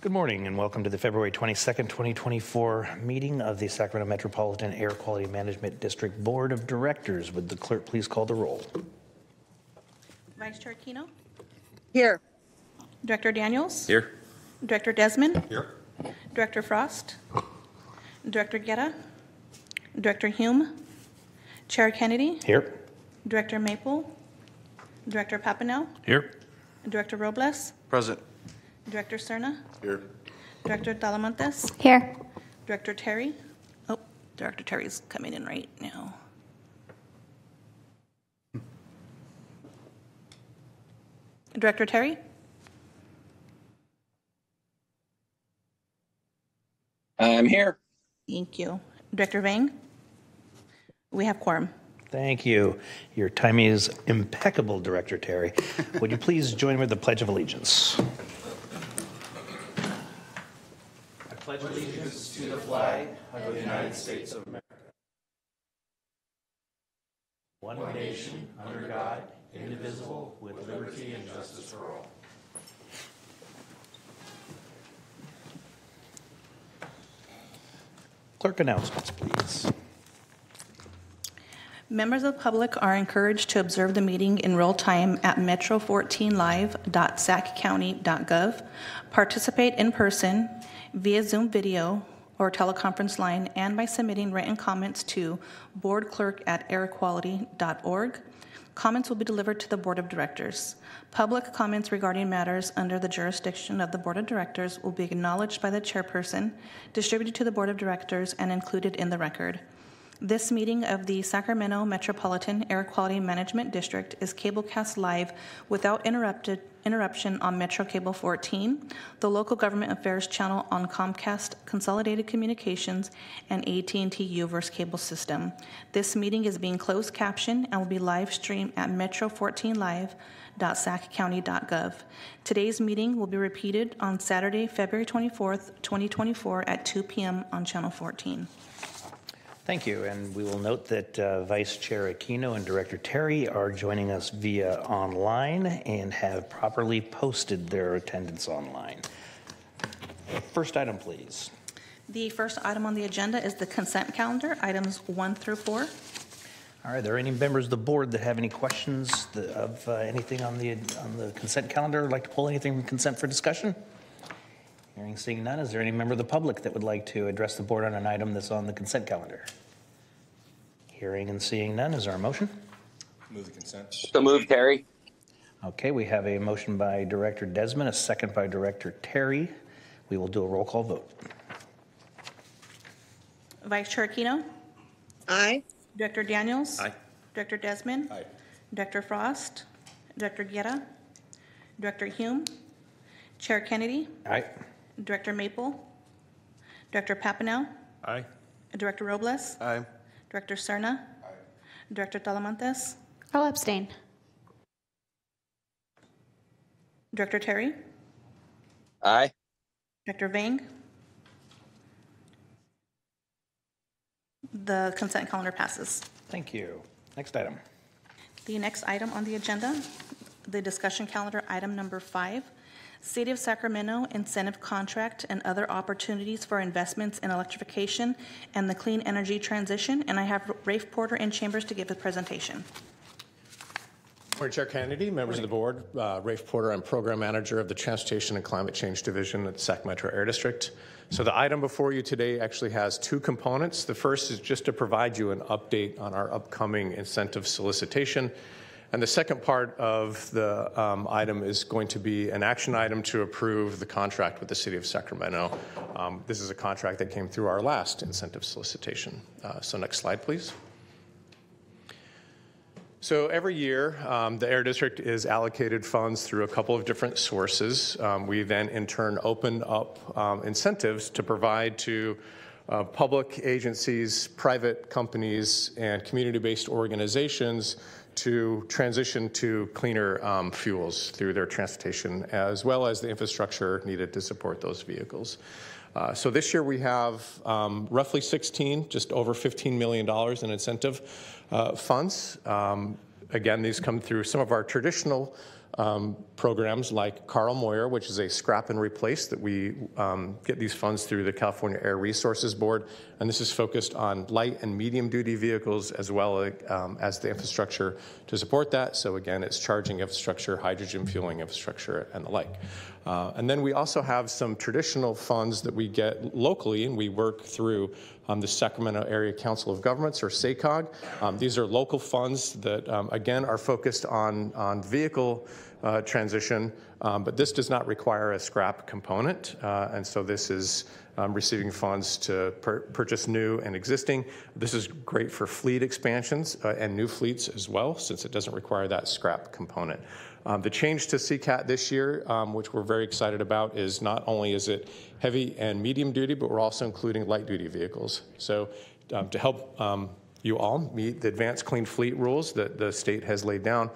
Good morning and welcome to the February 22nd, 2024 meeting of the Sacramento Metropolitan Air Quality Management District Board of Directors. Would the clerk please call the roll? Vice Chair Keno? Here. Director Daniels? Here. Director Desmond? Here. Director Frost? Director Guetta? Director Hume? Chair Kennedy? Here. Director Maple? Director Papineau? Here. Director Robles? Present. Director Cerna? Here. Director Talamantes? Here. Director Terry? Oh, Director Terry's coming in right now. Director Terry? I'm here. Thank you. Director Vang? We have quorum. Thank you. Your timing is impeccable, Director Terry. Would you please join me with the Pledge of Allegiance? I pledge allegiance to the flag of the United States of America. One nation, under God, indivisible, with liberty and justice for all. Clerk announcements, please. Members of the public are encouraged to observe the meeting in real time at metro14live.saccounty.gov, participate in person via Zoom video or teleconference line, and by submitting written comments to boardclerk@airaquality.org. Comments will be delivered to the Board of Directors. Public comments regarding matters under the jurisdiction of the Board of Directors will be acknowledged by the chairperson, distributed to the Board of Directors, and included in the record. This meeting of the Sacramento Metropolitan Air Quality Management District is cablecast live without interruption on Metro Cable 14, the local government affairs channel on Comcast Consolidated Communications, and AT&T U-verse cable system. This meeting is being closed captioned and will be live streamed at metro14live.saccounty.gov. Today's meeting will be repeated on Saturday, February 24th, 2024 at 2 p.m. on Channel 14. Thank you, and we will note that Vice Chair Aquino and Director Terry are joining us via online and have properly posted their attendance online. First item, please. The first item on the agenda is the consent calendar, items 1 through 4. All right, are there any members of the board that have any questions of anything on the consent calendar? Would like to pull anything from consent for discussion? Hearing, seeing none, is there any member of the public that would like to address the board on an item that's on the consent calendar? Hearing and seeing none, is there a motion? Move the consent. So move, Terry. Okay, we have a motion by Director Desmond, a second by Director Terry. We will do a roll call vote. Vice Chair Aquino? Aye. Director Daniels? Aye. Director Desmond? Aye. Director Frost? Director Guetta? Director Hume? Chair Kennedy? Aye. Director Maple? Director Papineau? Aye. Director Robles? Aye. Director Cerna? Aye. Director Talamantes? I'll abstain. Director Terry? Aye. Director Vang? The consent calendar passes. Thank you. Next item. The next item on the agenda, the discussion calendar, item number 5, City of Sacramento incentive contract and other opportunities for investments in electrification and the clean energy transition. And I have Rafe Porter in chambers to give a presentation. Morning, Chair Kennedy, members of the board. Rafe Porter, I'm Program Manager of the Transportation and Climate Change Division at the Sacramento Air District. So the item before you today actually has two components. The first is just to provide you an update on our upcoming incentive solicitation. And the second part of the item is going to be an action item to approve the contract with the City of Sacramento. This is a contract that came through our last incentive solicitation. So next slide, please. So every year, the Air District is allocated funds through a couple of different sources. We then, in turn, open up incentives to provide to public agencies, private companies, and community-based organizations to transition to cleaner fuels through their transportation, as well as the infrastructure needed to support those vehicles. So this year we have roughly just over $15 million in incentive funds. Again, these come through some of our traditional programs like Carl Moyer, which is a scrap and replace that we get these funds through the California Air Resources Board. And this is focused on light and medium duty vehicles as well as the infrastructure to support that. So again, it's charging infrastructure, hydrogen fueling infrastructure, and the like. And then we also have some traditional funds that we get locally, and we work through the Sacramento Area Council of Governments, or SACOG. These are local funds that, again, are focused on vehicle transition, but this does not require a scrap component. And so this is receiving funds to purchase new and existing. This is great for fleet expansions and new fleets as well, since it doesn't require that scrap component. The change to CCAT this year, which we're very excited about, is not only is it heavy and medium duty, but we're also including light duty vehicles. So to help you all meet the advanced clean fleet rules that the state has laid down,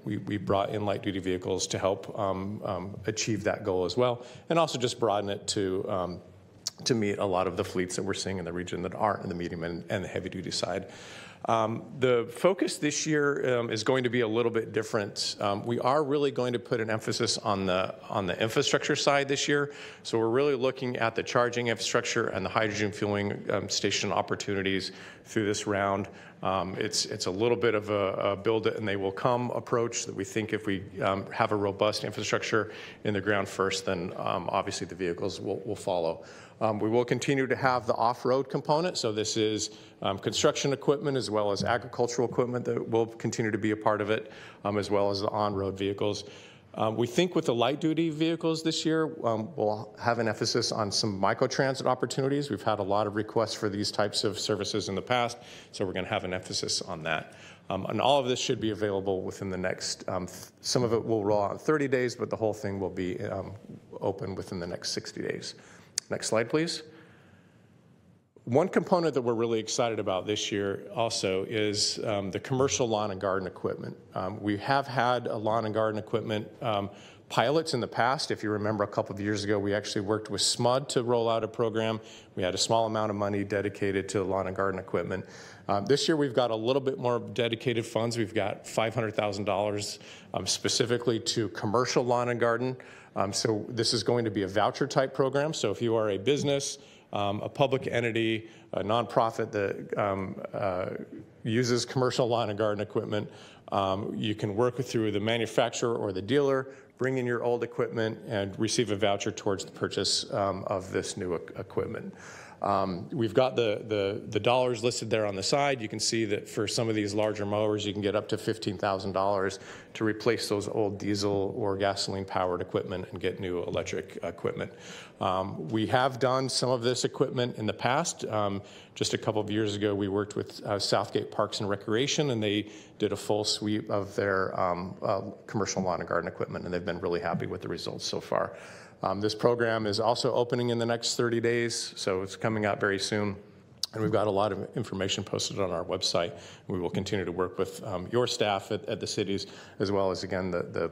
we brought in light duty vehicles to help achieve that goal as well, and also just broaden it to meet a lot of the fleets that we're seeing in the region that aren't in the medium and the heavy duty side. The focus this year is going to be a little bit different. We are really going to put an emphasis on the infrastructure side this year. So we're really looking at the charging infrastructure and the hydrogen fueling station opportunities through this round. It's a little bit of a build it and they will come approach that we think if we have a robust infrastructure in the ground first, then obviously the vehicles will follow. We will continue to have the off-road component. So this is construction equipment as well as agricultural equipment that will continue to be a part of it, as well as the on-road vehicles. We think with the light-duty vehicles this year, we'll have an emphasis on some microtransit opportunities. We've had a lot of requests for these types of services in the past, so we're going to have an emphasis on that. And all of this should be available within the next, some of it will roll out in 30 days, but the whole thing will be open within the next 60 days. Next slide, please. One component that we're really excited about this year also is the commercial lawn and garden equipment. We have had a lawn and garden equipment pilots in the past. If you remember, a couple of years ago, we actually worked with SMUD to roll out a program. We had a small amount of money dedicated to lawn and garden equipment. This year, we've got a little bit more dedicated funds. We've got $500,000 specifically to commercial lawn and garden. So this is going to be a voucher type program. So if you are a business, a public entity, a nonprofit that uses commercial lawn and garden equipment, you can work through the manufacturer or the dealer, bring in your old equipment, and receive a voucher towards the purchase of this new equipment. We've got the dollars listed there on the side. You can see that for some of these larger mowers, you can get up to $15,000 to replace those old diesel or gasoline powered equipment and get new electric equipment. We have done some of this equipment in the past. Just a couple of years ago, we worked with Southgate Parks and Recreation, and they did a full sweep of their commercial lawn and garden equipment, and they've been really happy with the results so far. This program is also opening in the next 30 days, so it's coming out very soon. And we've got a lot of information posted on our website. We will continue to work with your staff at the cities, as well as, again, the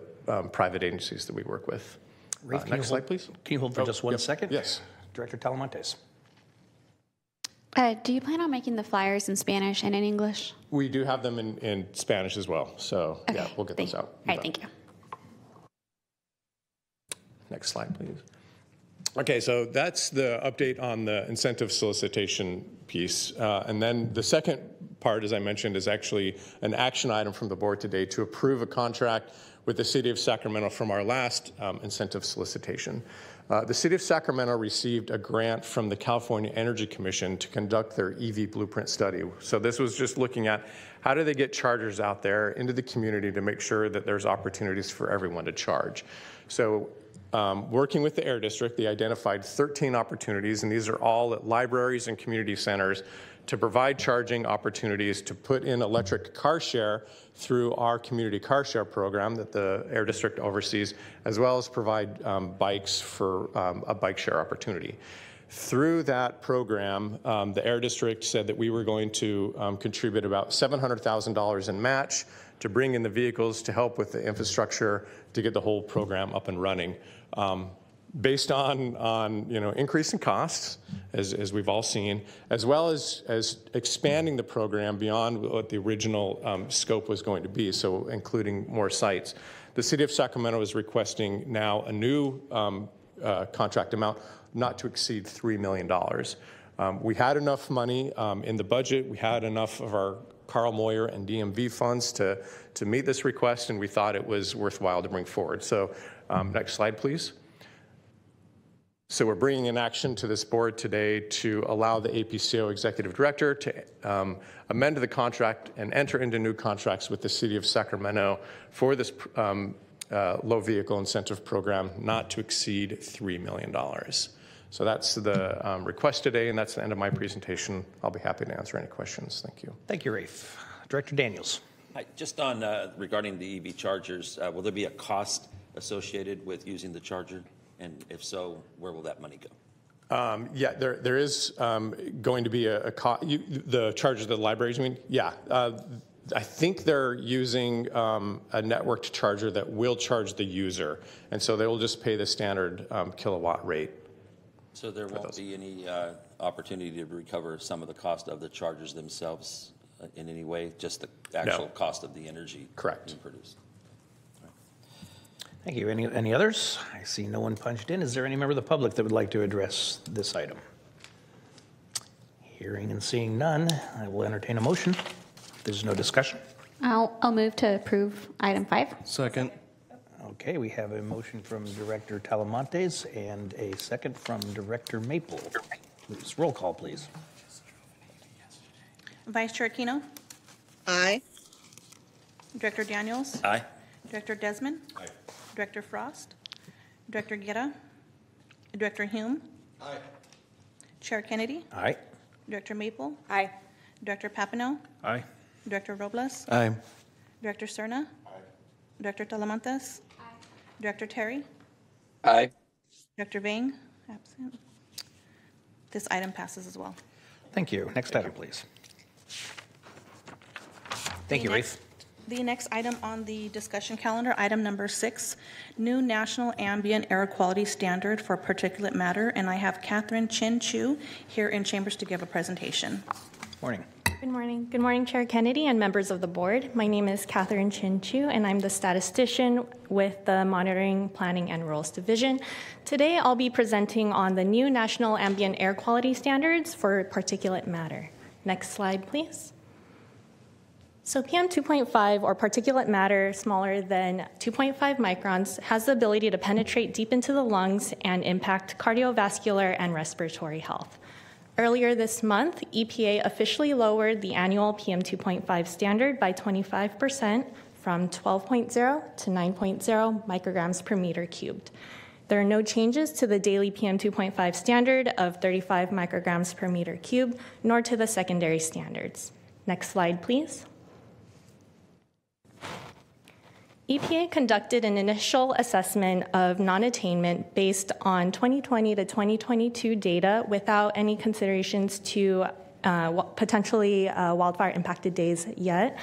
private agencies that we work with. Rafe, next slide, please. Can you hold for just one second? Yes. Director Talamantes. Do you plan on making the flyers in Spanish and in English? We do have them in Spanish as well, so okay. yeah, we'll get those out. All right, thank you. Next slide, please. Okay, so that's the update on the incentive solicitation piece. And then the second part, as I mentioned, is actually an action item from the board today to approve a contract with the City of Sacramento from our last incentive solicitation. The City of Sacramento received a grant from the California Energy Commission to conduct their EV blueprint study. So this was just looking at how do they get chargers out there into the community to make sure that there's opportunities for everyone to charge. So working with the Air District, they identified 13 opportunities, and these are all at libraries and community centers to provide charging opportunities to put in electric car share through our community car share program that the Air District oversees, as well as provide bikes for a bike share opportunity. Through that program, the Air District said that we were going to contribute about $700,000 in match to bring in the vehicles to help with the infrastructure to get the whole program up and running. Based on increasing costs, as we've all seen, as well as expanding the program beyond what the original scope was going to be, so including more sites. The City of Sacramento is requesting now a new contract amount not to exceed $3 million. We had enough money in the budget. We had enough of our Carl Moyer and DMV funds to meet this request, and we thought it was worthwhile to bring forward. So next slide, please. So we're bringing an action to this board today to allow the APCO Executive Director to amend the contract and enter into new contracts with the City of Sacramento for this low vehicle incentive program not to exceed $3 million. So that's the request today, and that's the end of my presentation. I'll be happy to answer any questions. Thank you. Thank you, Rafe. Director Daniels. Hi, just on regarding the EV chargers, will there be a cost associated with using the charger? And if so, where will that money go? Yeah, there is going to be the charges of the libraries, you mean? Yeah. I think they're using a networked charger that will charge the user. And so they will just pay the standard kilowatt rate. So there won't be any opportunity to recover some of the cost of the chargers themselves in any way, just the actual cost of the energy being produced? Thank you. Any others? I see no one punched in. Is there any member of the public that would like to address this item? Hearing and seeing none, I will entertain a motion. If there's no discussion. I'll move to approve item 5. Second. Okay, we have a motion from Director Talamontes and a second from Director Maple. Please, roll call, please. Vice Chair Aquino? Aye. Director Daniels? Aye. Director Desmond? Aye. Director Frost? Director Guerra? Director Hume? Aye. Chair Kennedy? Aye. Director Maple? Aye. Director Papineau? Aye. Director Robles? Aye. Director Cerna? Aye. Director Talamantes? Director Terry? Aye. Director Vang? Absent. This item passes as well. Thank you. Next item, please. Thank you, Rafe. The next item on the discussion calendar, item number 6, new national ambient air quality standard for particulate matter, and I have Catherine Chin Chu here in chambers to give a presentation. Morning. Good morning. Good morning, Chair Kennedy and members of the board. My name is Catherine Chin Chu, and I'm the statistician with the Monitoring, Planning, and Rules Division. Today, I'll be presenting on the new national ambient air quality standards for particulate matter. Next slide, please. So PM 2.5, or particulate matter smaller than 2.5 microns, has the ability to penetrate deep into the lungs and impact cardiovascular and respiratory health. Earlier this month, EPA officially lowered the annual PM 2.5 standard by 25% from 12.0 to 9.0 micrograms per meter cubed. There are no changes to the daily PM 2.5 standard of 35 micrograms per meter cubed, nor to the secondary standards. Next slide, please. EPA conducted an initial assessment of non-attainment based on 2020 to 2022 data without any considerations to potentially wildfire-impacted days yet.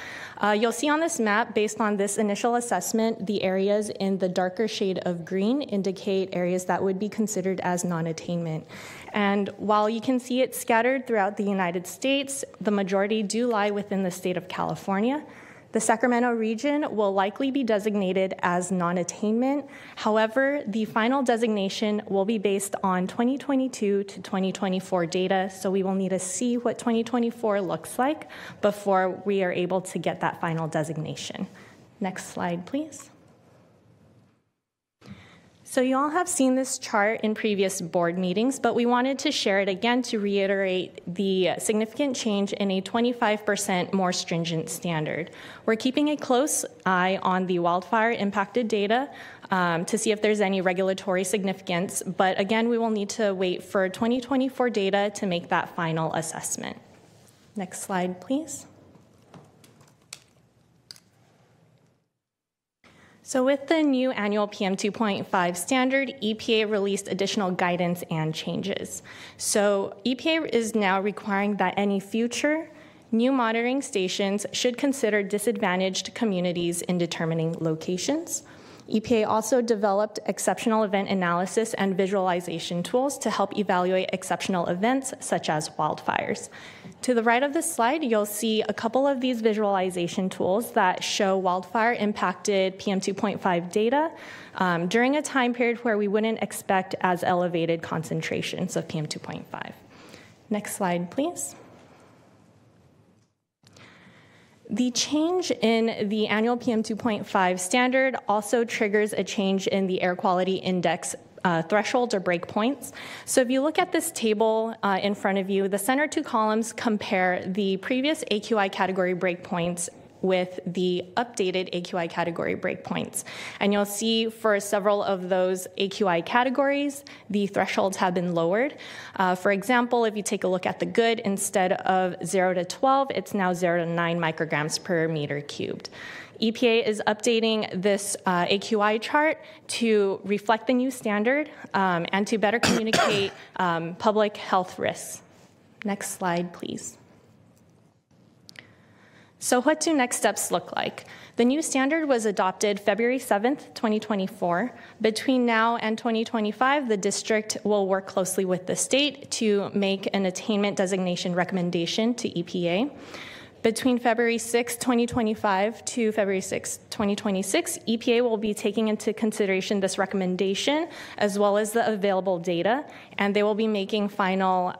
You'll see on this map, based on this initial assessment, the areas in the darker shade of green indicate areas that would be considered as non-attainment. And while you can see it scattered throughout the United States, the majority do lie within the state of California. The Sacramento region will likely be designated as non-attainment. However, the final designation will be based on 2022 to 2024 data, so we will need to see what 2024 looks like before we are able to get that final designation. Next slide, please. So you all have seen this chart in previous board meetings, but we wanted to share it again to reiterate the significant change in a 25% more stringent standard. We're keeping a close eye on the wildfire impacted data to see if there's any regulatory significance, but again, we will need to wait for 2024 data to make that final assessment. Next slide, please. So with the new annual PM 2.5 standard, EPA released additional guidance and changes. So EPA is now requiring that any future new monitoring stations should consider disadvantaged communities in determining locations. EPA also developed exceptional event analysis and visualization tools to help evaluate exceptional events such as wildfires. To the right of this slide, you'll see a couple of these visualization tools that show wildfire impacted PM2.5 data during a time period where we wouldn't expect as elevated concentrations of PM2.5. Next slide, please. The change in the annual PM2.5 standard also triggers a change in the air quality index thresholds or breakpoints. So if you look at this table in front of you, the center two columns compare the previous AQI category breakpoints with the updated AQI category breakpoints. And you'll see for several of those AQI categories, the thresholds have been lowered. For example, if you take a look at the good, instead of 0 to 12, it's now 0 to 9 micrograms per meter cubed. EPA is updating this AQI chart to reflect the new standard and to better communicate public health risks. Next slide, please. So what do next steps look like? The new standard was adopted February 7th, 2024. Between now and 2025, the district will work closely with the state to make an attainment designation recommendation to EPA. Between February 6, 2025 to February 6, 2026, EPA will be taking into consideration this recommendation as well as the available data, and they will be making final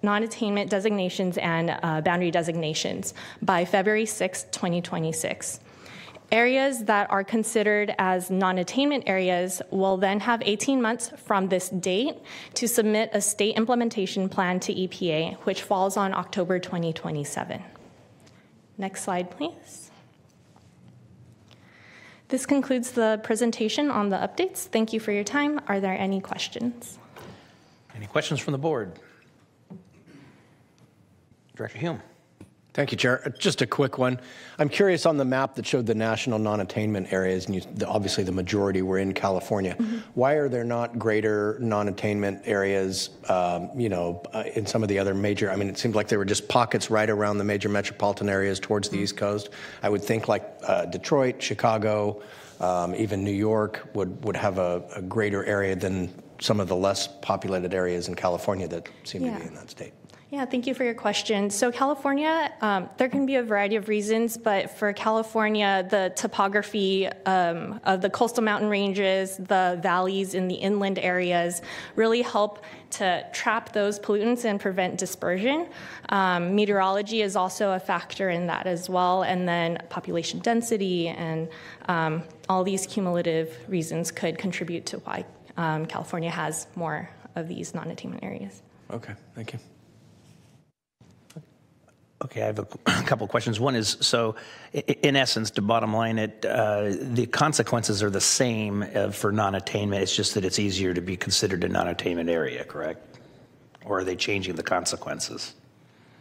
non-attainment designations and boundary designations by February 6, 2026. Areas that are considered as non-attainment areas will then have 18 months from this date to submit a state implementation plan to EPA, which falls on October 2027. Next slide, please. This concludes the presentation on the updates. Thank you for your time. Are there any questions? Any questions from the board? Director Hume. Thank you, Chair. Just a quick one. I'm curious on the map that showed the national non-attainment areas, and obviously the majority were in California. Why are there not greater non-attainment areas, in some of the other major, it seems like there were just pockets right around the major metropolitan areas towards the East Coast. I would think like Detroit, Chicago, even New York would have a greater area than some of the less populated areas in California that seem to be in that state. Yeah, thank you for your question. So California, there can be a variety of reasons, but for California, the topography of the coastal mountain ranges, the valleys in the inland areas really help to trap those pollutants and prevent dispersion. Meteorology is also a factor in that as well, and then population density and all these cumulative reasons could contribute to why California has more of these non-attainment areas. Okay, thank you. Okay, I have a couple of questions. One is, so in essence, to bottom line it, the consequences are the same for non-attainment. It's just that it's easier to be considered a non-attainment area, correct? Or are they changing the consequences?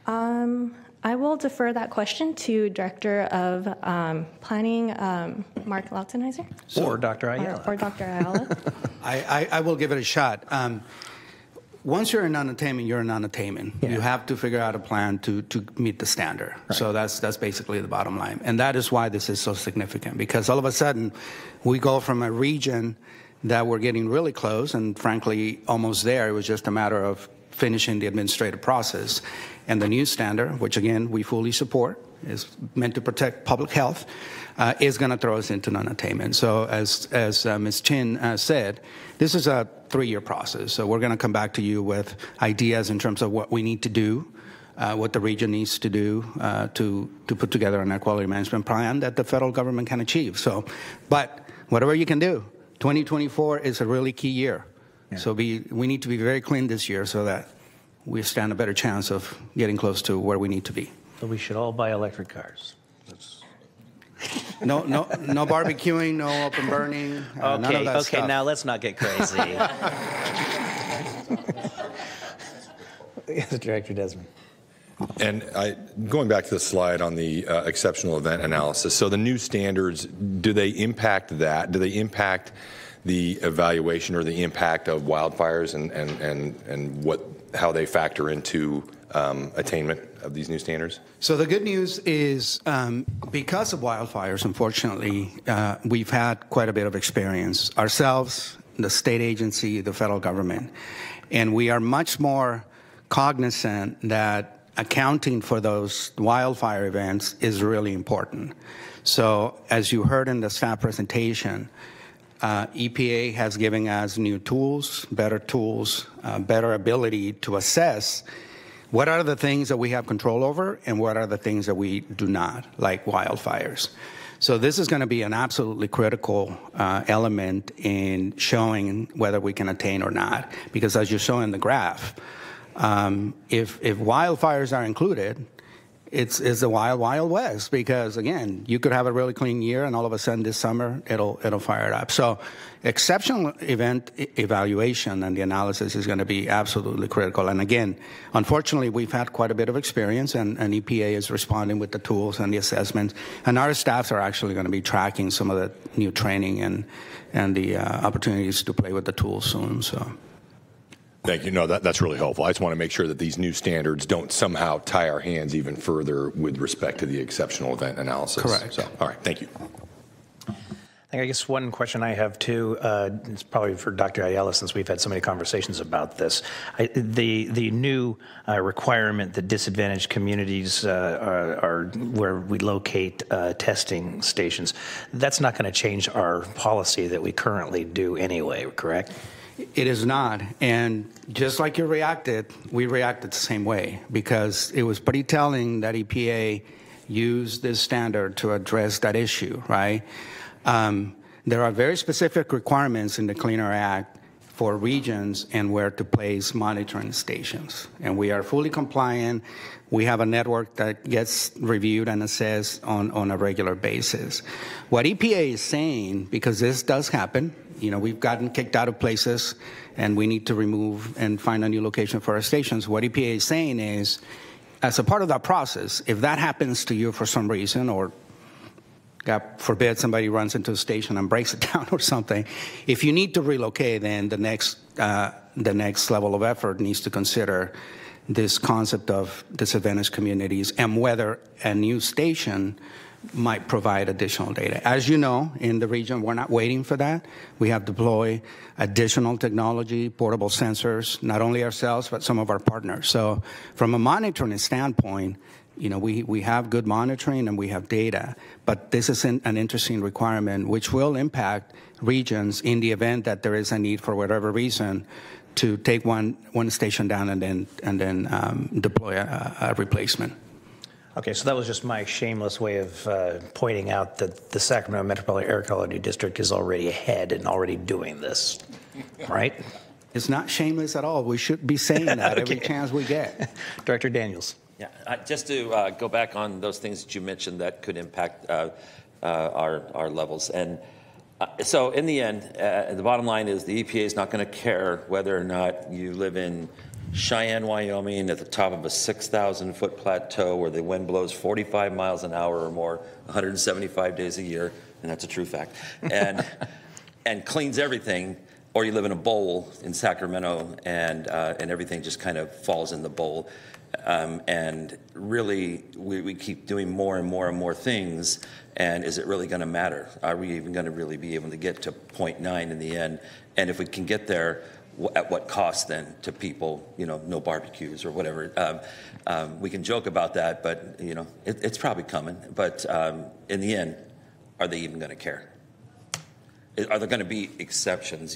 I will defer that question to Director of Planning, Mark Lautenheiser. Or Dr. Ayala. Or Dr. Ayala. I will give it a shot. Once you're in non-attainment, you're in non-attainment. Yeah. You have to figure out a plan to meet the standard. Right. So that's basically the bottom line. And that is why this is so significant, because all of a sudden we go from a region that we're getting really close and frankly almost there. It was just a matter of finishing the administrative process. And the new standard, which again we fully support, is meant to protect public health, is going to throw us into non-attainment. So as Ms. Chin said, this is a 3-year process. So we're going to come back to you with ideas in terms of what we need to do, what the region needs to do to put together an air quality management plan that the federal government can achieve. So, but whatever you can do, 2024 is a really key year. Yeah. So we need to be very clean this year so that we stand a better chance of getting close to where we need to be. So we should all buy electric cars. No barbecuing, no open burning. None of that stuff. Now let's not get crazy. Yes, Director Desmond. And going back to the slide on the exceptional event analysis, so the new standards, do they impact that? Do they impact the evaluation or the impact of wildfires and how they factor into attainment? of these new standards? So the good news is because of wildfires, unfortunately, we've had quite a bit of experience ourselves, the state agency, the federal government, and we are much more cognizant that accounting for those wildfire events is really important. So as you heard in the staff presentation, EPA has given us new tools, better ability to assess what are the things that we have control over and what are the things that we do not, like wildfires. So this is going to be an absolutely critical element in showing whether we can attain or not. Because as you saw in the graph, if wildfires are included, it's the wild, wild west. Because again, you could have a really clean year, and all of a sudden this summer it'll fire it up. So exceptional event evaluation and the analysis is going to be absolutely critical. And again, unfortunately, we've had quite a bit of experience, and EPA is responding with the tools and the assessments. And our staffs are actually going to be tracking some of the new training and the opportunities to play with the tools soon. So. Thank you. No, that's really helpful. I just want to make sure that these new standards don't somehow tie our hands even further with respect to the exceptional event analysis. Correct. So, all right. Thank you. I guess one question I have too, it's probably for Dr. Ayala, since we've had so many conversations about this. The new requirement that disadvantaged communities are where we locate testing stations, that's not going to change our policy that we currently do anyway, correct? It is not. And just like you reacted, we reacted the same way, because it was pretty telling that EPA used this standard to address that issue, right? There are very specific requirements in the Clean Air Act for regions and where to place monitoring stations. And we are fully compliant. We have a network that gets reviewed and assessed on a regular basis. What EPA is saying, because this does happen, we've gotten kicked out of places and we need to remove and find a new location for our stations. What EPA is saying is, as a part of that process, if that happens to you for some reason, or God forbid somebody runs into a station and breaks it down or something, if you need to relocate, then the next level of effort needs to consider this concept of disadvantaged communities and whether a new station might provide additional data. As you know, in the region, we're not waiting for that. We have deployed additional technology, portable sensors, not only ourselves, but some of our partners. So from a monitoring standpoint, we have good monitoring and we have data, but this is an interesting requirement which will impact regions in the event that there is a need for whatever reason to take one station down and then deploy a replacement. Okay, so that was just my shameless way of pointing out that the Sacramento Metropolitan Air Quality District is already ahead and already doing this, right? It's not shameless at all. We should be saying that every chance we get. Director Daniels. Yeah, just to go back on those things that you mentioned that could impact our levels. And so in the end, the bottom line is the EPA is not going to care whether or not you live in Cheyenne, Wyoming, at the top of a 6,000-foot plateau where the wind blows 45 miles an hour or more, 175 days a year, and that's a true fact, and cleans everything, or you live in a bowl in Sacramento and everything just kind of falls in the bowl. And really, we keep doing more and more and more things, and is it really going to matter? Are we even going to really be able to get to 0.9 in the end? And if we can get there, at what cost then to people, no barbecues or whatever. We can joke about that, but, it's probably coming. But in the end, are they even going to care? Are there going to be exceptions,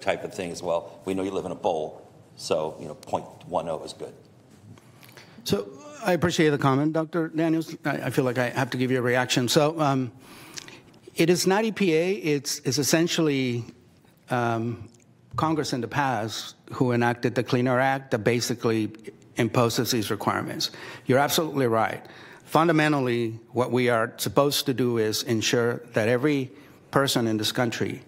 type of things? Well, we know you live in a bowl, so, 0.10 is good. So I appreciate the comment, Dr. Daniels. I feel like I have to give you a reaction. So it is not EPA. It's essentially Congress in the past who enacted the Clean Air Act that basically imposes these requirements. You're absolutely right. Fundamentally, what we are supposed to do is ensure that every person in this country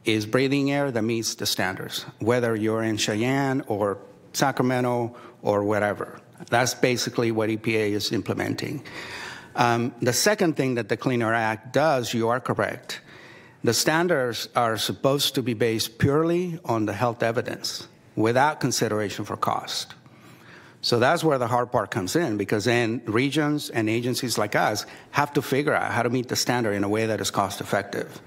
is breathing air that meets the standards, whether you're in Cheyenne or Sacramento or wherever. That's basically what EPA is implementing. The second thing that the Clean Air Act does, you are correct. The standards are supposed to be based purely on the health evidence without consideration for cost. So that's where the hard part comes in, because then regions and agencies like us have to figure out how to meet the standard in a way that is cost effective.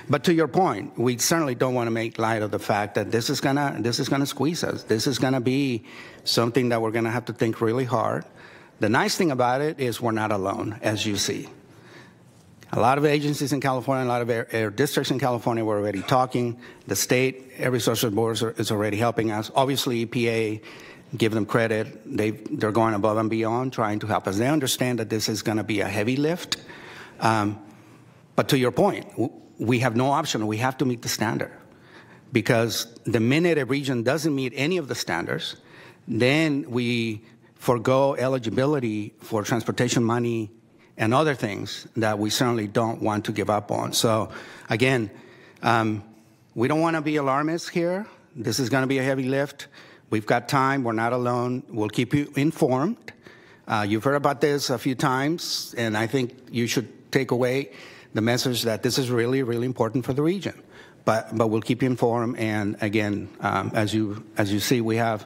But to your point, we certainly don't want to make light of the fact that this is gonna squeeze us. This is gonna be something that we're gonna have to think really hard. The nice thing about it is we're not alone, as you see. A lot of agencies in California, a lot of air districts in California were already talking. The state Air Resources Board is already helping us. Obviously, EPA, give them credit. They're going above and beyond, trying to help us. They understand that this is going to be a heavy lift. But to your point, we have no option. We have to meet the standard. Because the minute a region doesn't meet any of the standards, then we forgo eligibility for transportation money and other things that we certainly don't want to give up on. So, again, we don't want to be alarmists here. This is going to be a heavy lift. We've got time. We're not alone. We'll keep you informed. You've heard about this a few times, and I think you should take away the message that this is really, really important for the region. But we'll keep you informed. And again, as you see, we have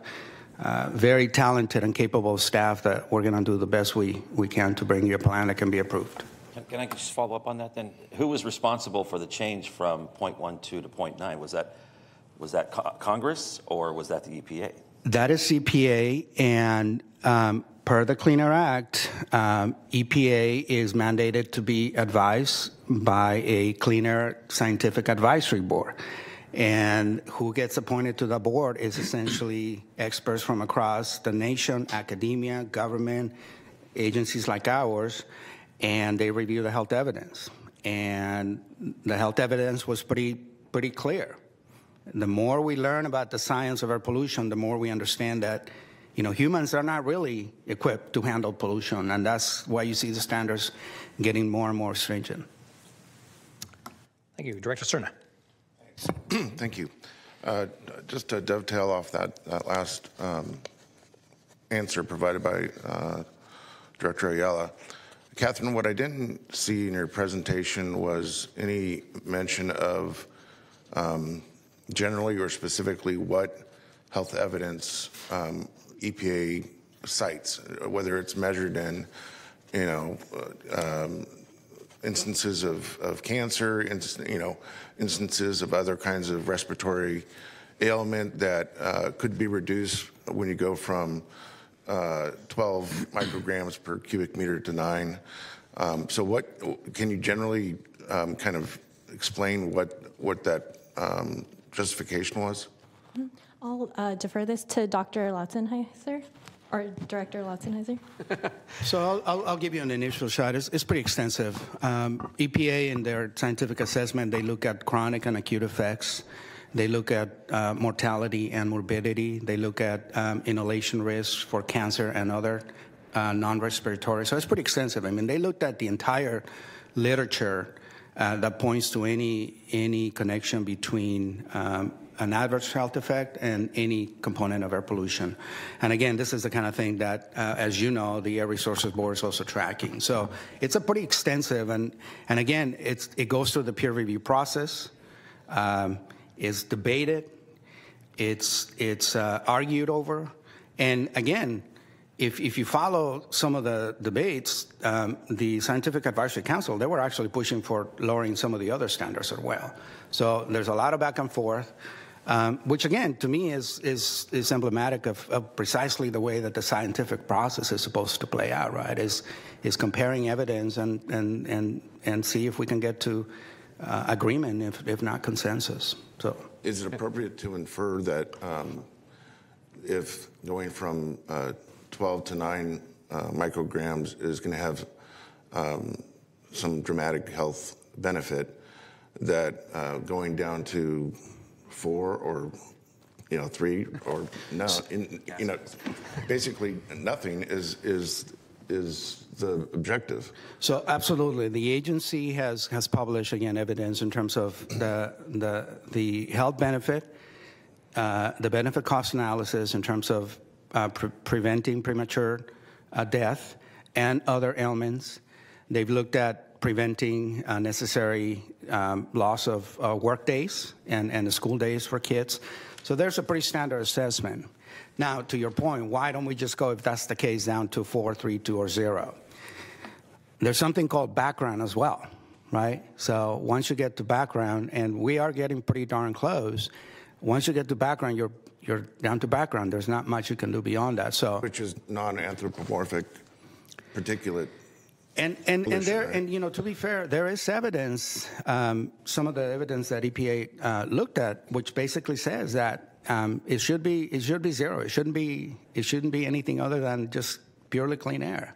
very talented and capable staff that we're going to do the best we can to bring you a plan that can be approved. Can I just follow up on that then? Who was responsible for the change from 0.12 to 0.9? Was that Congress or was that the EPA? That is EPA, and per the Clean Air Act, EPA is mandated to be advised by a Clean Air Scientific Advisory Board. And who gets appointed to the board is essentially experts from across the nation, academia, government, agencies like ours, and they review the health evidence. And the health evidence was pretty clear. The more we learn about the science of air pollution, the more we understand that, humans are not really equipped to handle pollution, and that's why you see the standards getting more and more stringent. Thank you. Director Cerna. Thank you. Just to dovetail off that last answer provided by Director Ayala, Catherine, what I didn't see in your presentation was any mention of generally or specifically what health evidence EPA cites, whether it's measured in, instances of cancer, instances of other kinds of respiratory ailment that could be reduced when you go from 12 micrograms per cubic meter to 9. So what can you generally kind of explain what that justification was? I'll defer this to Dr. Latzenheiser, or Director Latzenheiser. So I'll give you an initial shot. It's pretty extensive. EPA, in their scientific assessment, they look at chronic and acute effects. They look at mortality and morbidity. They look at inhalation risks for cancer and other non-respiratory. So it's pretty extensive. I mean, they looked at the entire literature that points to any connection between an adverse health effect and any component of air pollution. And again, this is the kind of thing that, as you know, the Air Resources Board is also tracking. So it's a pretty extensive, and again, it goes through the peer review process. It's debated. It's argued over. And again, if you follow some of the debates, the Scientific Advisory Council, they were actually pushing for lowering some of the other standards as well. So there's a lot of back and forth, which again, to me, is emblematic of precisely the way that the scientific process is supposed to play out, right? Is comparing evidence and see if we can get to agreement, if not consensus. So, is it appropriate to infer that if going from 12 to 9 micrograms is going to have some dramatic health benefit, that going down to 4 or 3 or no, basically nothing is the objective? So absolutely, the agency has published again evidence in terms of the health benefit, the benefit cost analysis in terms of preventing premature death and other ailments. They've looked at preventing necessary loss of work days and the school days for kids. So there's a pretty standard assessment. Now, to your point, why don't we just go, if that's the case, down to 4, 3, 2, or 0? There's something called background as well, right? So once you get to background, and we are getting pretty darn close, once you get to background, you're down to background. There's not much you can do beyond that. So, which is non-anthropomorphic particulate. And you know, to be fair, there is evidence, some of the evidence that EPA looked at, which basically says that it should be 0. It shouldn't be anything other than just purely clean air.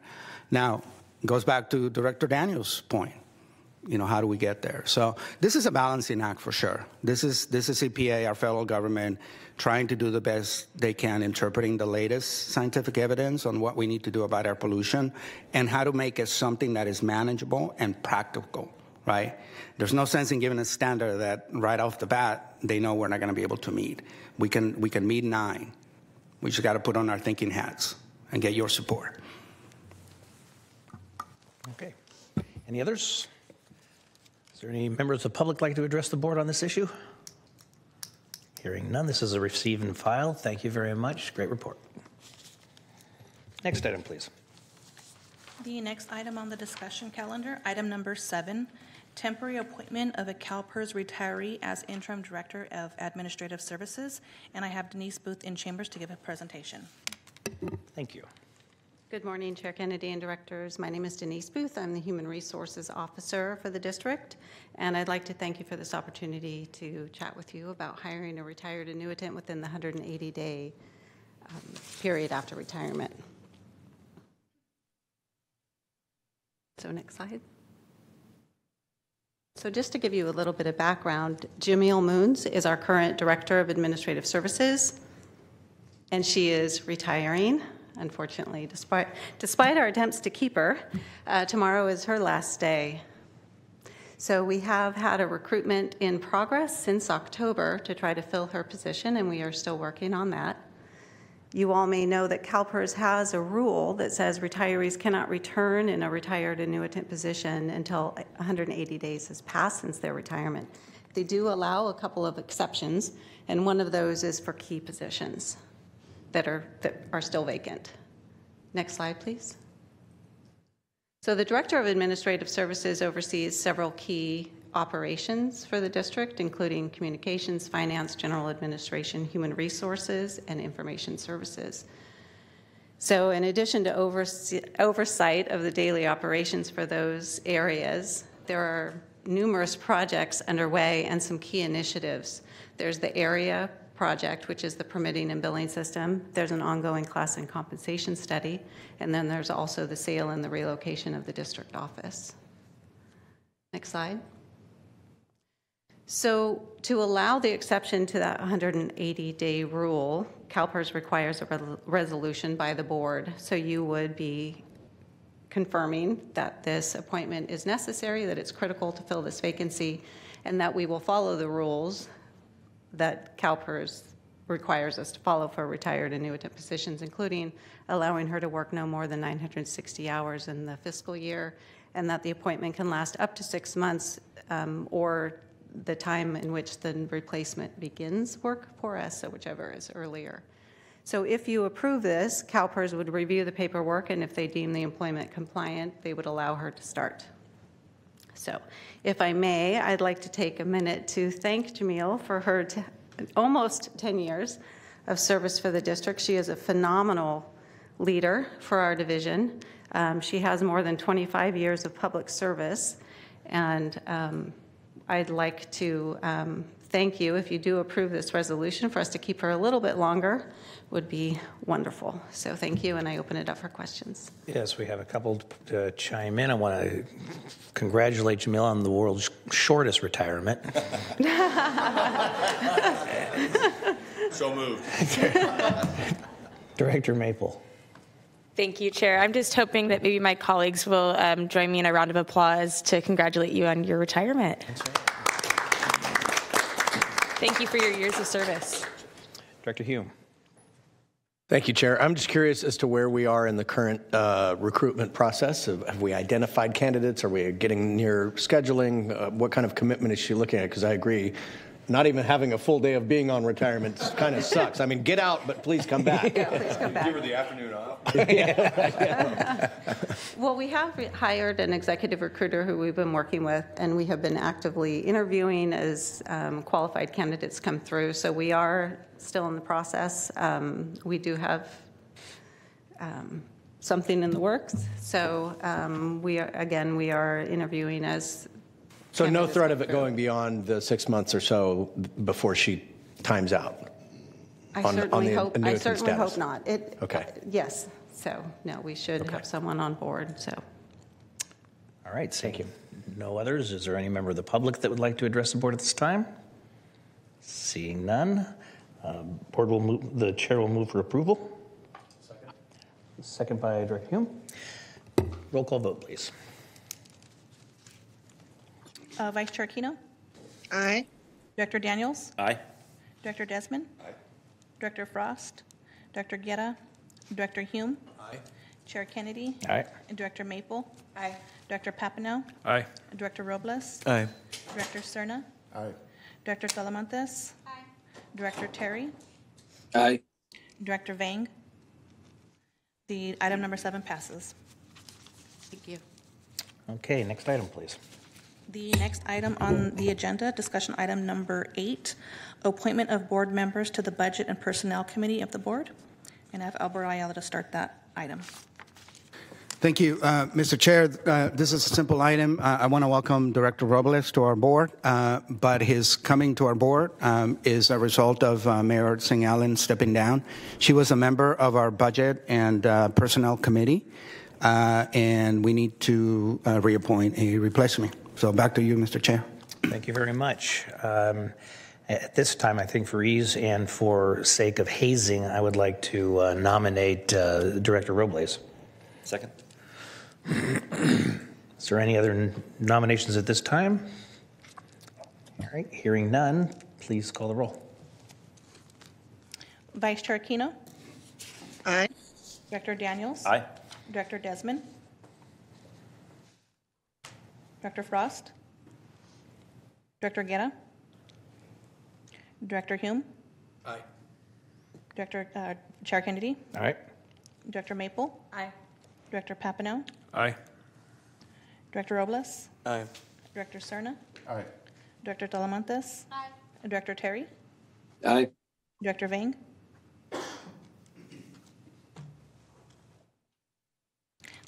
Now, it goes back to Director Daniels' point. You know, how do we get there? So this is a balancing act for sure. This is EPA, our federal government, trying to do the best they can, interpreting the latest scientific evidence on what we need to do about air pollution and how to make it something that is manageable and practical, right? There's no sense in giving a standard that right off the bat they know we're not going to be able to meet. We can meet 9. We just got to put on our thinking hats and get your support. Okay. Any others? Is there any members of the public like to address the board on this issue? Hearing none, this is a receive and file. Thank you very much. Great report. Next item, please. The next item on the discussion calendar, item number 7, temporary appointment of a CalPERS retiree as interim director of administrative services. And I have Denise Booth in chambers to give a presentation. Thank you. Good morning, Chair Kennedy and directors. My name is Denise Booth. I'm the Human Resources Officer for the district, and I'd like to thank you for this opportunity to chat with you about hiring a retired annuitant within the 180-day period after retirement. So next slide. So just to give you a little bit of background, Jamil Moons is our current Director of Administrative Services, and she is retiring. Unfortunately, despite our attempts to keep her, tomorrow is her last day. So we have had a recruitment in progress since October to try to fill her position, and we are still working on that. You all may know that CalPERS has a rule that says retirees cannot return in a retired annuitant position until 180 days has passed since their retirement. They do allow a couple of exceptions, and one of those is for key positions that are still vacant. Next slide, please. So the Director of Administrative Services oversees several key operations for the district, including communications, finance, general administration, human resources, and information services. So in addition to oversight of the daily operations for those areas, there are numerous projects underway and some key initiatives. There's the area project, which is the permitting and billing system. There's an ongoing class and compensation study, and then there's also the sale and the relocation of the district office. Next slide. So to allow the exception to that 180-day rule, CalPERS requires a resolution by the board. So you would be confirming that this appointment is necessary, that it's critical to fill this vacancy, and that we will follow the rules that CalPERS requires us to follow for retired annuitant positions, including allowing her to work no more than 960 hours in the fiscal year, and that the appointment can last up to 6 months or the time in which the replacement begins work for us, so whichever is earlier. So if you approve this, CalPERS would review the paperwork, and if they deem the employment compliant, they would allow her to start. So if I may, I'd like to take a minute to thank Jamil for her almost 10 years of service for the district. She is a phenomenal leader for our division. She has more than 25 years of public service, and I'd like to thank you. If you do approve this resolution, for us to keep her a little bit longer would be wonderful. So thank you, and I open it up for questions. Yes, we have a couple to chime in. I want to congratulate Jamil on the world's shortest retirement. So moved. Director Maple. Thank you, Chair. I'm just hoping that maybe my colleagues will join me in a round of applause to congratulate you on your retirement. That's right. Thank you for your years of service. Director Hume. Thank you, Chair. I'm just curious as to where we are in the current recruitment process. Have we identified candidates? Are we getting near scheduling? What kind of commitment is she looking at? Because I agree, not even having a full day of being on retirement kind of sucks. I mean, get out, but please come back. Yeah, please come back. Give her the afternoon off. Well, we have hired an executive recruiter who we've been working with, and we have been actively interviewing as qualified candidates come through. So we are still in the process. We do have something in the works. So we are interviewing as. So no threat of it going beyond the 6 months or so before she times out? I certainly hope not. Okay. Yes. So, no, we should have someone on board. So. All right, thank you. No others? Is there any member of the public that would like to address the board at this time? Seeing none, the chair will move for approval. Second by Director Hume. Roll call vote, please. Vice Chair Aquino? Aye. Director Daniels? Aye. Director Desmond? Aye. Director Frost? Director Guerra? Director Hume? Aye. Chair Kennedy? Aye. And Director Maple? Aye. Director Papineau? Aye. Director Robles? Aye. Director Cerna? Aye. Director Salamantes? Aye. Director Terry? Aye. Director Vang? The item number 7 passes. Thank you. Okay, next item, please. The next item on the agenda, discussion item number 8, appointment of board members to the Budget and Personnel Committee of the board. And I have Albert Ayala to start that item. Thank you, Mr. Chair. This is a simple item. I want to welcome Director Robles to our board, but his coming to our board is a result of Mayor Singh Allen stepping down. She was a member of our Budget and Personnel Committee, and we need to reappoint a replacement. So back to you, Mr. Chair. Thank you very much. At this time, I think for ease and for sake of hazing, I would like to nominate Director Robles. Second. Is there any other nominations at this time? All right, hearing none, please call the roll. Vice Chair Aquino? Aye. Director Daniels? Aye. Director Desmond? Director Frost? Director Guerra? Director Hume? Aye. Director Chair Kennedy? All right. Director Maple? Aye. Director Papineau? Aye. Director Robles? Aye. Director Cerna? Aye. Director Talamantes? Aye. Director Terry? Aye. Director Vang?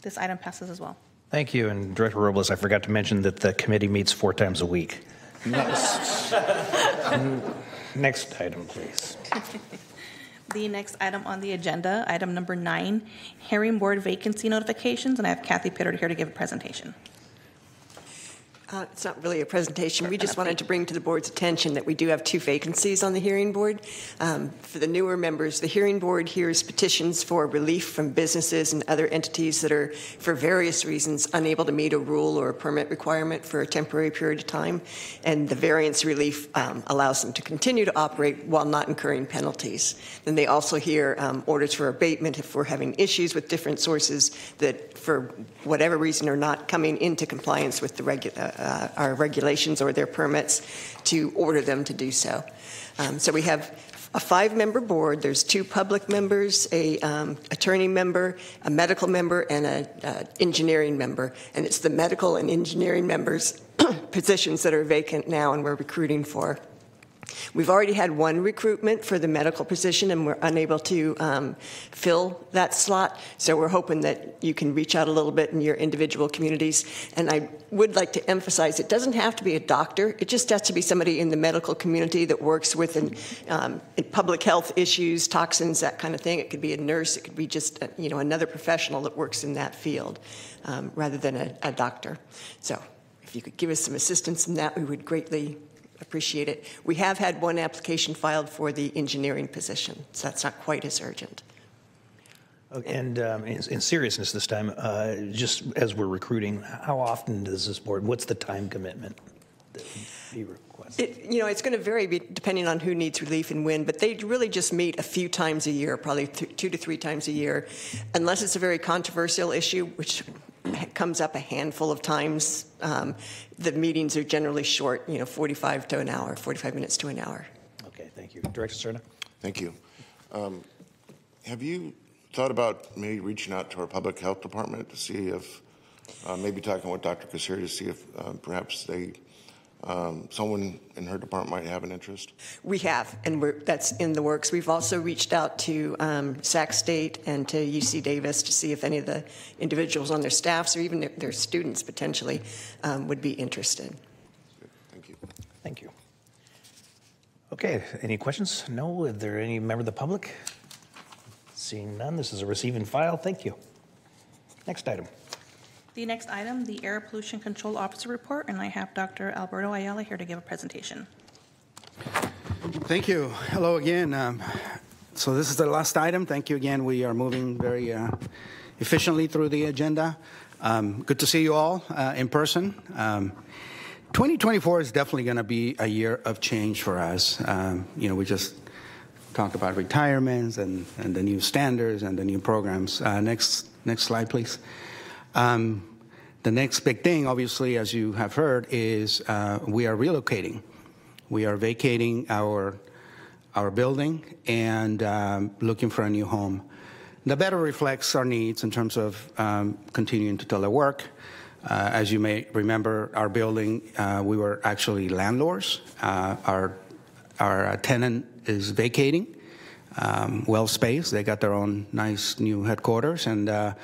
This item passes as well. Thank you. And Director Robles, I forgot to mention that the committee meets 4 times a week. Next item, please. The next item on the agenda, item number 9, hearing board vacancy notifications, and I have Kathy Pittard here to give a presentation. It's not really a presentation. We just wanted to bring to the board's attention that we do have 2 vacancies on the hearing board. For the newer members, the hearing board hears petitions for relief from businesses and other entities that are, for various reasons, unable to meet a rule or a permit requirement for a temporary period of time. And the variance relief allows them to continue to operate while not incurring penalties. Then they also hear orders for abatement if we're having issues with different sources that, for whatever reason, are not coming into compliance with the our regulations or their permits, to order them to do so. So we have a 5-member board. There's 2 public members, a attorney member, a medical member, and an engineering member. And it's the medical and engineering members' positions that are vacant now and we're recruiting for. We've already had 1 recruitment for the medical position, and we're unable to fill that slot. So we're hoping that you can reach out a little bit in your individual communities. And I would like to emphasize, it doesn't have to be a doctor. It just has to be somebody in the medical community that works with in public health issues, toxins, that kind of thing. It could be a nurse. It could be just another professional that works in that field, rather than a doctor. So if you could give us some assistance in that, we would greatly appreciate it. We have had 1 application filed for the engineering position, so that's not quite as urgent. And in seriousness this time, just as we're recruiting, how often does this board, what's the time commitment that would be requested? It's going to vary depending on who needs relief and when, but they really just meet a few times a year, probably 2 to 3 times a year, unless it's a very controversial issue, which comes up a handful of times. The meetings are generally short, 45 to an hour, 45 minutes to an hour. Okay, thank you. Director Cerna? Thank you. Have you thought about maybe reaching out to our public health department to see if, maybe talking with Dr. Kassir to see if perhaps someone in her department might have an interest? We have, and that's in the works. We've also reached out to Sac State and to UC Davis to see if any of the individuals on their staffs or even their students potentially would be interested. Thank you. Thank you. Okay, any questions? No? Are there any member of the public? Seeing none, this is a receive and file. Thank you. Next item. The next item, the Air Pollution Control Officer Report, and I have Dr. Alberto Ayala here to give a presentation. Thank you. Hello again. So this is the last item. Thank you again. We are moving very efficiently through the agenda. Good to see you all in person. 2024 is definitely going to be a year of change for us. We just talked about retirements and the new standards and the new programs. Next slide, please. The next big thing, obviously, as you have heard, is we are relocating. We are vacating our building and looking for a new home that better reflects our needs in terms of continuing to telework. As you may remember, our building, we were actually landlords. Our tenant is vacating. Well Space, they got their own nice new headquarters, and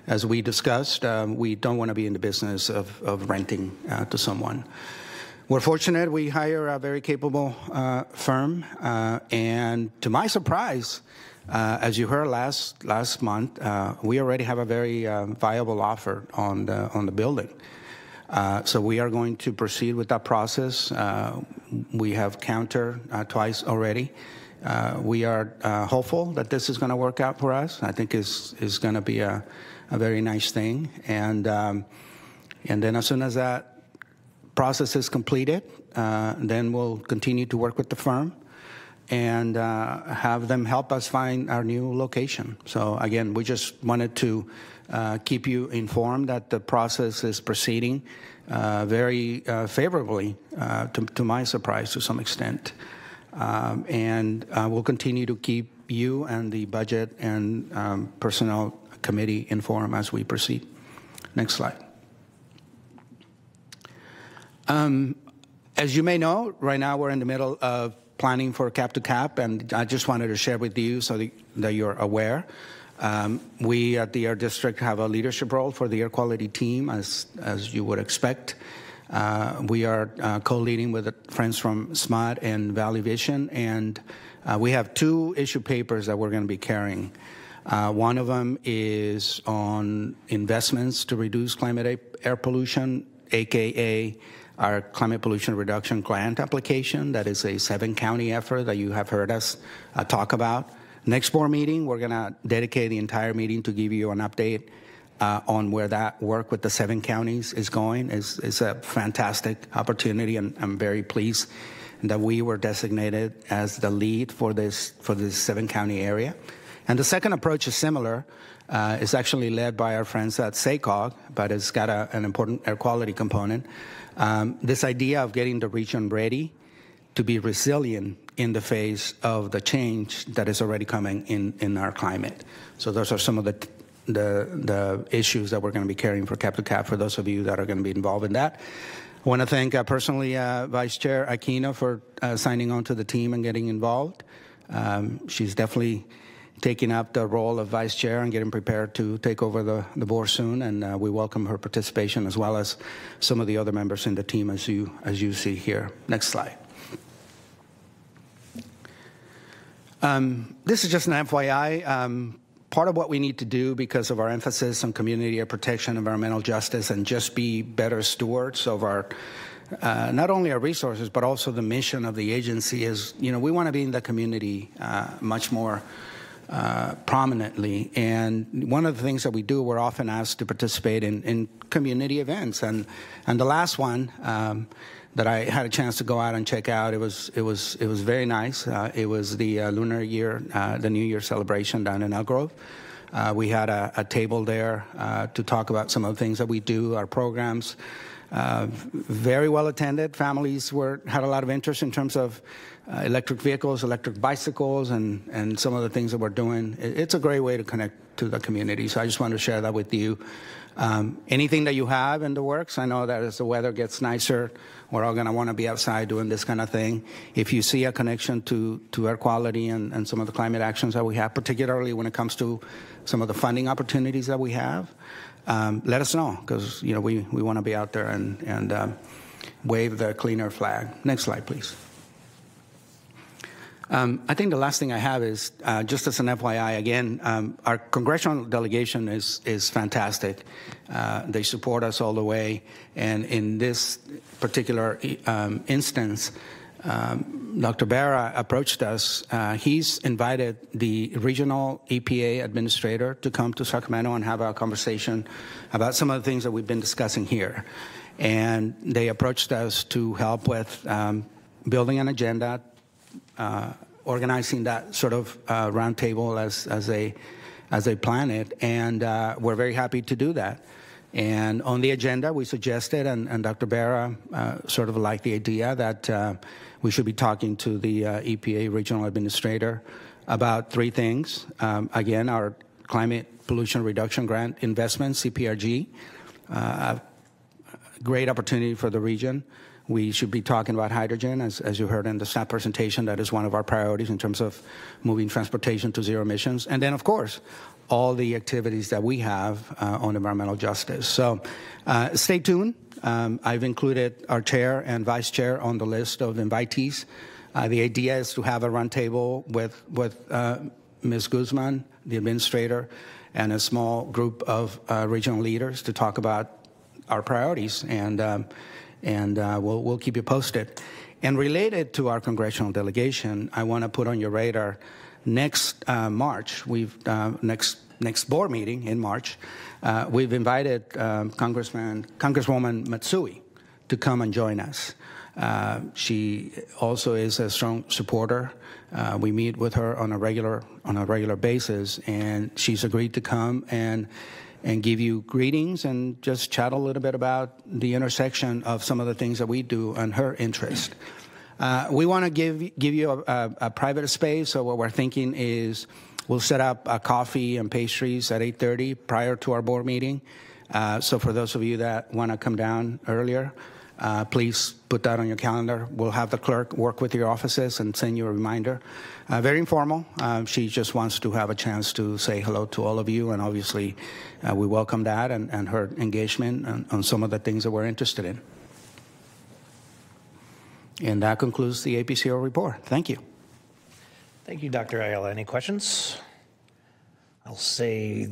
as we discussed, we don't want to be in the business of renting to someone. We're fortunate we hire a very capable firm, and to my surprise, as you heard last month, we already have a very viable offer on the building. So we are going to proceed with that process. We have countered twice already. We are hopeful that this is going to work out for us. I think is going to be a very nice thing. And then as soon as that process is completed, then we'll continue to work with the firm and have them help us find our new location. So again, we just wanted to keep you informed that the process is proceeding very favorably, to my surprise, to some extent. And we'll continue to keep you and the Budget and Personnel Committee informed as we proceed. Next slide. As you may know, right now we're in the middle of planning for Cap to Cap, and I just wanted to share with you so that you're aware. We at the Air District have a leadership role for the air quality team, as you would expect. We are co-leading with friends from SMOD and Valley Vision, and we have two issue papers that we're going to be carrying. One of them is on investments to reduce climate air pollution, aka our climate pollution reduction grant application. That is a 7-county effort that you have heard us talk about. Next board meeting, we're going to dedicate the entire meeting to give you an update on where that work with the 7 counties is going. It's a fantastic opportunity, and I'm very pleased that we were designated as the lead for this 7-county area. And the second approach is similar. It's actually led by our friends at SACOG, but it's got an important air quality component. This idea of getting the region ready to be resilient in the face of the change that is already coming in our climate. So those are some of the issues that we're going to be carrying for Cap to Cap for those of you that are going to be involved in that. I want to thank personally Vice Chair Aquino for signing on to the team and getting involved. She's definitely taking up the role of Vice Chair and getting prepared to take over the board soon, and we welcome her participation as well as some of the other members in the team as you see here. Next slide. This is just an FYI. Part of what we need to do because of our emphasis on community air protection, environmental justice, and just be better stewards of our not only our resources but also the mission of the agency is, we want to be in the community much more prominently. And one of the things that we do, we're often asked to participate in community events. And the last one that I had a chance to go out and check out, it was very nice. It was the Lunar Year, the New Year celebration down in Elk Grove. We had a table there to talk about some of the things that we do, our programs. Very well attended. Families had a lot of interest in terms of electric vehicles, electric bicycles, and some of the things that we're doing. It's a great way to connect to the community. So I just wanted to share that with you. Anything that you have in the works, I know that as the weather gets nicer, we're all going to want to be outside doing this kind of thing. If you see a connection to air quality and some of the climate actions that we have, particularly when it comes to some of the funding opportunities that we have, let us know, because we want to be out there and wave the cleaner flag. Next slide, please. I think the last thing I have is, just as an FYI, again, our congressional delegation is fantastic. They support us all the way. And in this particular instance, Dr. Barra approached us. He's invited the regional EPA administrator to come to Sacramento and have a conversation about some of the things that we've been discussing here. And they approached us to help with building an agenda, organizing that sort of roundtable as they plan it, and we're very happy to do that. And on the agenda, we suggested, and Dr. Barra sort of liked the idea that we should be talking to the EPA regional administrator about three things. Again, our climate pollution reduction grant investment, CPRG, a great opportunity for the region. We should be talking about hydrogen, as you heard in the staff presentation. That is one of our priorities in terms of moving transportation to zero emissions. And then, of course, all the activities that we have on environmental justice. So stay tuned. I've included our chair and vice chair on the list of invitees. The idea is to have a roundtable with Ms. Guzman, the administrator, and a small group of regional leaders to talk about our priorities. And we'll keep you posted. And related to our congressional delegation, I want to put on your radar next March. Next board meeting in March, we've invited Congresswoman Matsui to come and join us. She also is a strong supporter. We meet with her on a regular basis, and she's agreed to come and give you greetings and just chat a little bit about the intersection of some of the things that we do and her interest. We want to give you a private space, so what we're thinking is we'll set up a coffee and pastries at 8:30 prior to our board meeting. So for those of you that want to come down earlier, please put that on your calendar. We'll have the clerk work with your offices and send you a reminder. Very informal. She just wants to have a chance to say hello to all of you, and obviously we welcome that and her engagement on some of the things that we're interested in. And that concludes the APCO report. Thank you. Thank you, Dr. Ayala. Any questions? I'll say,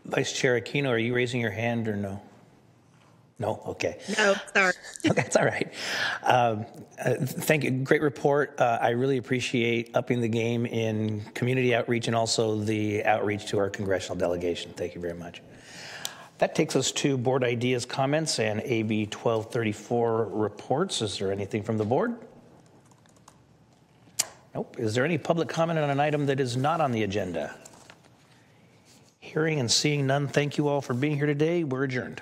Vice Chair Aquino, are you raising your hand or no? No? Okay. No, sorry. Okay, that's all right. Thank you. Great report. I really appreciate upping the game in community outreach and also the outreach to our congressional delegation. Thank you very much. That takes us to board ideas, comments, and AB 1234 reports. Is there anything from the board? Nope. Is there any public comment on an item that is not on the agenda? Hearing and seeing none, thank you all for being here today. We're adjourned.